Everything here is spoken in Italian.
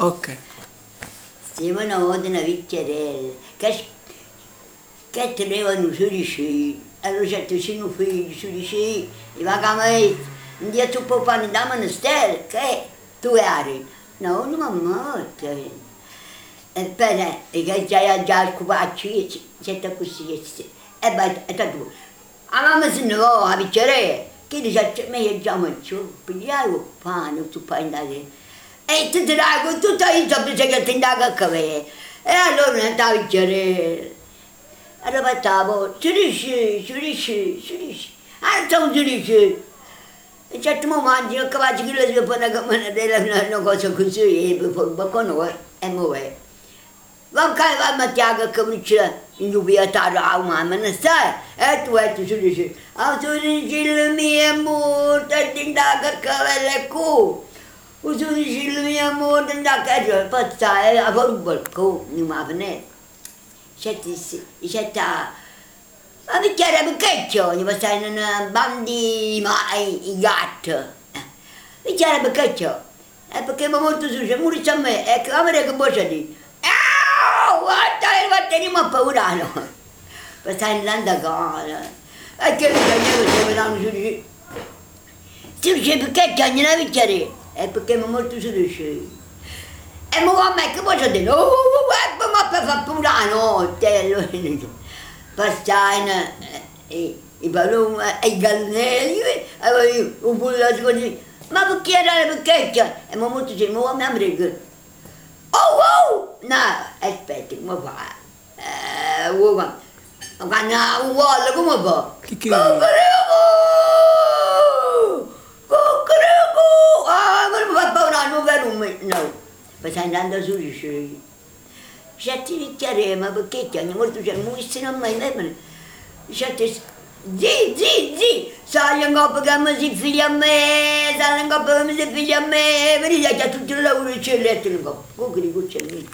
Ok. Stiamo una volta una vecchierella che tenevano su di sci, allora certo sono figli su di sci, i vagamenti, un dia tu puoi fare da monastero, che tu eri, no, non mi morto. E poi, che già il cubaccio, c'è così, e poi, e tu, a mamma se ne va a vecchierella, che dice, me già mangiato, pigliavo pane, tu puoi andare. E ti dico, tutto io sapevo che ti andavo a capire. E allora non stavo a dire. Allora facevo, si riesce. Allora non si riesce. E in certo momento io capace che lo si fa una cosa così, e poi e muove. Ma che va a mettere che mi c'è in dubietà a mamma, non sai? E tu si riesce. A tu dici il mio amore, ti andavo a capire qui. Uso il mio amore da casa, passare a un balcone, non mi viene. C'è ma mi chiede perché c'ho, io passare in una bandi i gatti. Mi chiede perché c'ho. E perché mi molto su, c'è muore a me, e che amore che posso dire? Guarda, teniamo paura, no? Passare in l'andagana. E che mi danno su di... Tu dici perché c'ho, non mi chiede? È perché mi molto su di sci. E mi va a me che posso dire? Ma per far paura notte. Passai i balloni, i gallinelli, e un pullato così. Ma perché c'è? E mi molto su, mi va a me a me. Oh! No, aspetta, come fa? Ma no, uguale, come fa? Che? Ma non mi fa paura, non vedo no. Poi stai andando su di sci. Certi bicchieri, ma perché c'è? Molto c'è, muoiono a me. Certi, zi, sai in coppa che mi si figlia a me, sai in coppa che mi si figlia a me, vedi c'è tutto il lavoro che c'è letto in coppa. Come che c'è lì?